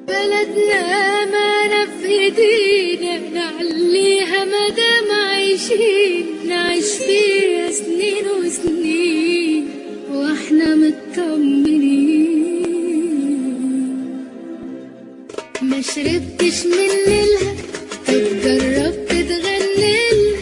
بلدنا أمانة في ايدينا نعليها مدام عايشين، نعيش فيها سنين وسنين واحنا مطمنين. ما شربتش من ليلها طب جربت تغنيلها،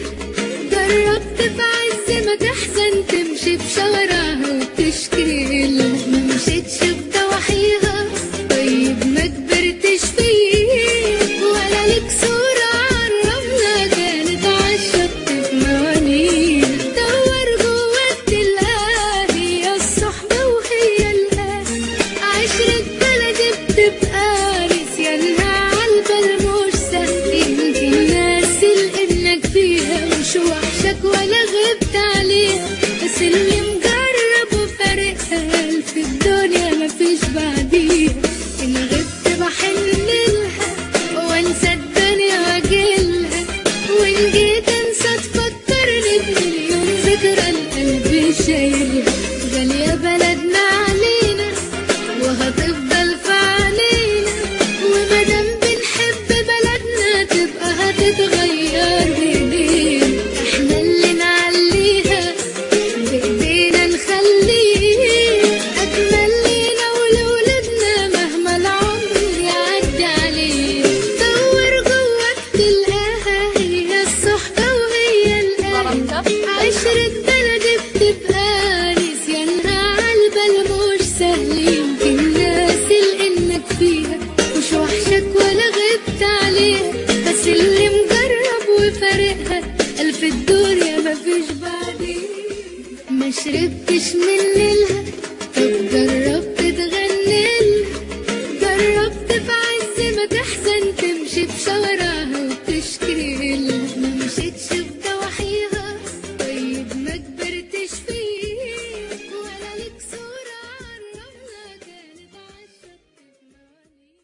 جربت في عز ما تحزن تمشي بشوارعها وتشكيلها، ما مشيتش بضواحيها طيب ما كبرتش فيه، ولا ليك صورة عرفنا كانت عالشط في موانيها. دور جواك تلاقيها هي الصحبة وهي الأهل، عشرة بلدي بتبقى نسيانها عالبال مش سهل، يمكن ناسي لإنك فيها مش وحشك ولا غبت عليها، بس اللي مجرب وفارقها ألف الدنيا مفيش بعديها. إن غبت بحنلها وانسى الدنيا واجيلها، وإن جيت انسى تفكرني بمليون ذكرى القلب شايلها. غالية بلدنا علينا وهتفضل في عينينا، ومادام بنحب بلدنا تبقى هتتغير بايدينا، احنا اللي نعليها بايدينا نخليها اجمل لينا ولولادنا مهما العمر يعدي علينا. دور جواك تلاقيها هي الصحبة وهي الأهل، عشرة بلدي بتبقى نسيانها عالبال مش سهل، يمكن ناسي لإنك فيها مش وحشك ولا غبت عليها، بس اللي مجرب وفارقها ألف الدنيا مفيش بعديها. ما شربتش من ليلها طب جربت تغنيلها، جربت في عز ما تحزن تمشي بشوارعها وتشكيلها، ما مشيتش بضواحيها طيب ما كبرتش فيه، ولا ليك صورة عرفنا كانت عالشط في موانيها.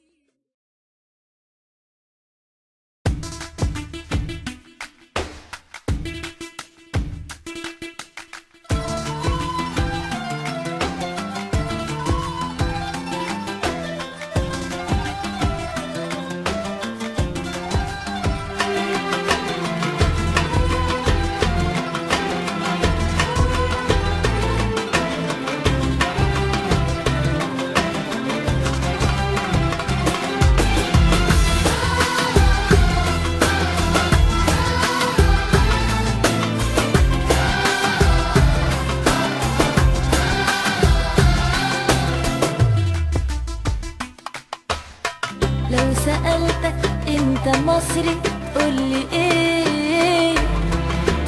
لو سألتك انت مصري تقولي ايه،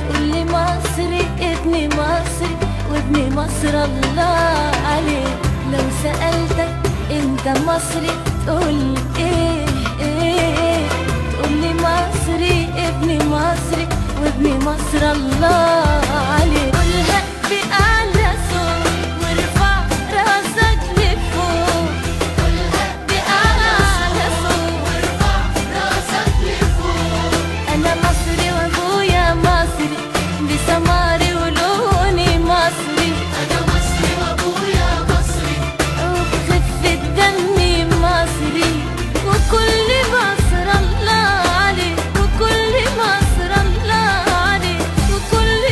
تقولي مصري ابني مصري وابن مصر الله عليه. لو سألتك انت مصري تقولي ايه، تقولي مصري ابني مصري وابن مصر الله عليه. قولها بأعلى صوت وارفع راسك لفوق، قولها بأعلى صوت وارفع راسك لفوق. أنا مصري وأبويا مصري بسماري ولوني مصري، أنا مصري وأبويا مصري وبخفة دمي مصري، وكل مصر الله عليه، وكل مصر الله عليه، وكل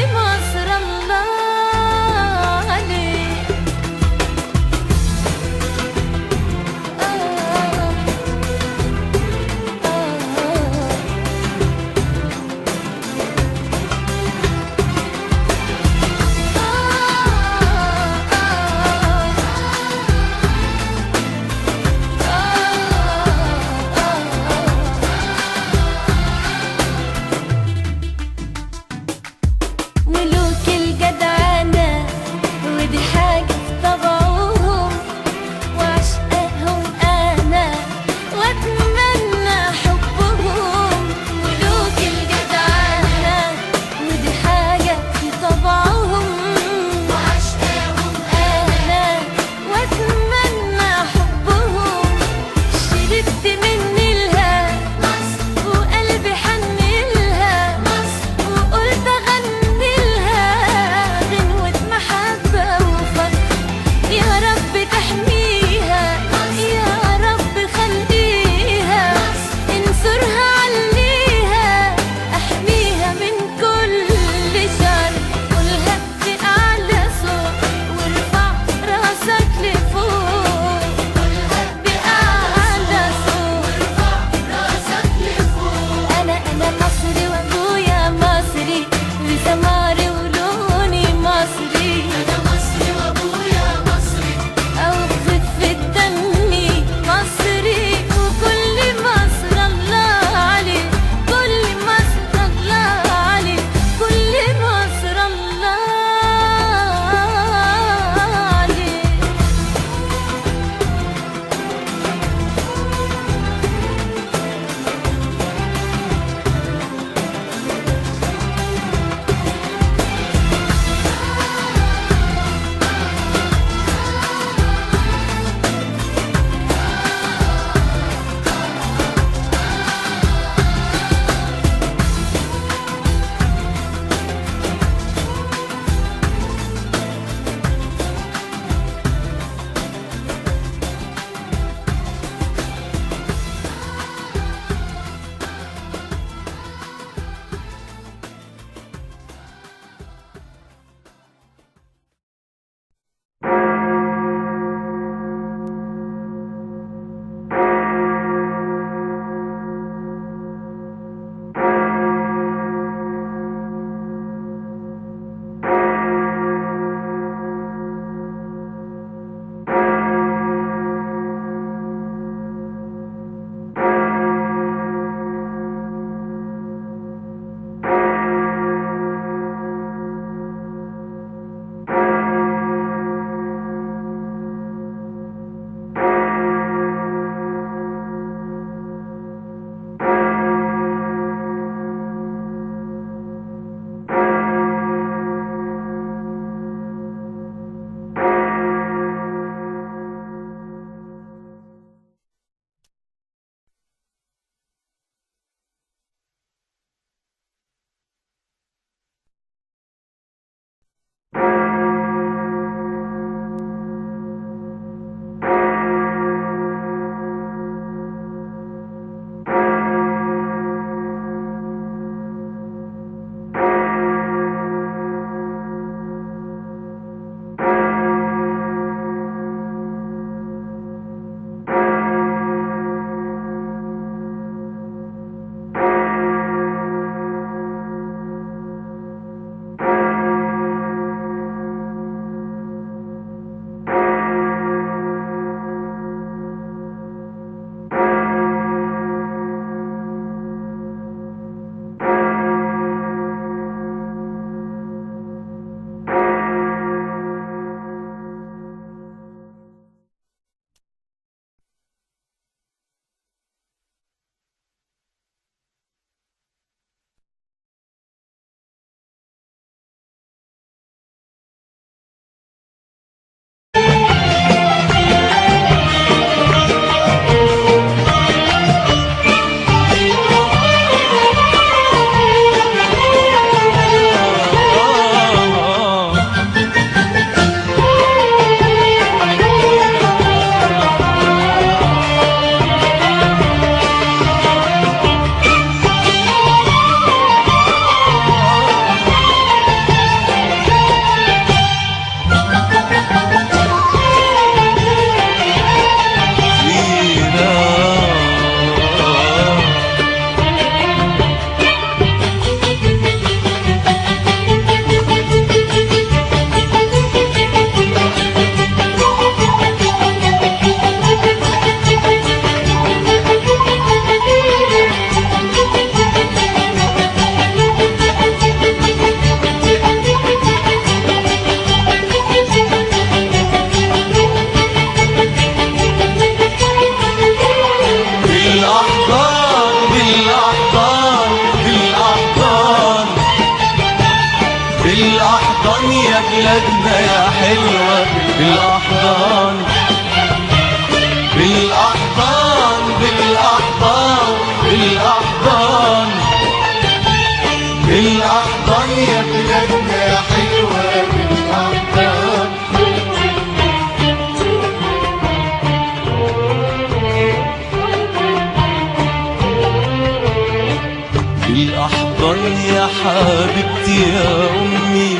حبيبتي يا أمي،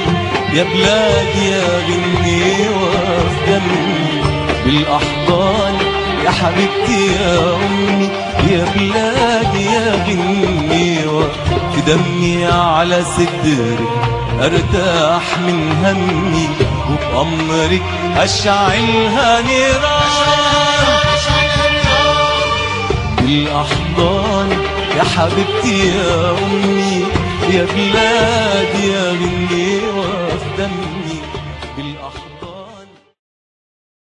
يا بلادي يا غنيوة في دمي. بالأحضان يا حبيبتي يا أمي، يا بلادي يا غنيوة في دمي. على صدرك ارتاح من همي، وبأمرك أشعلها نيران. بالأحضان يا حبيبتي يا أمي، يا بلادي يا غنيوة في دمي.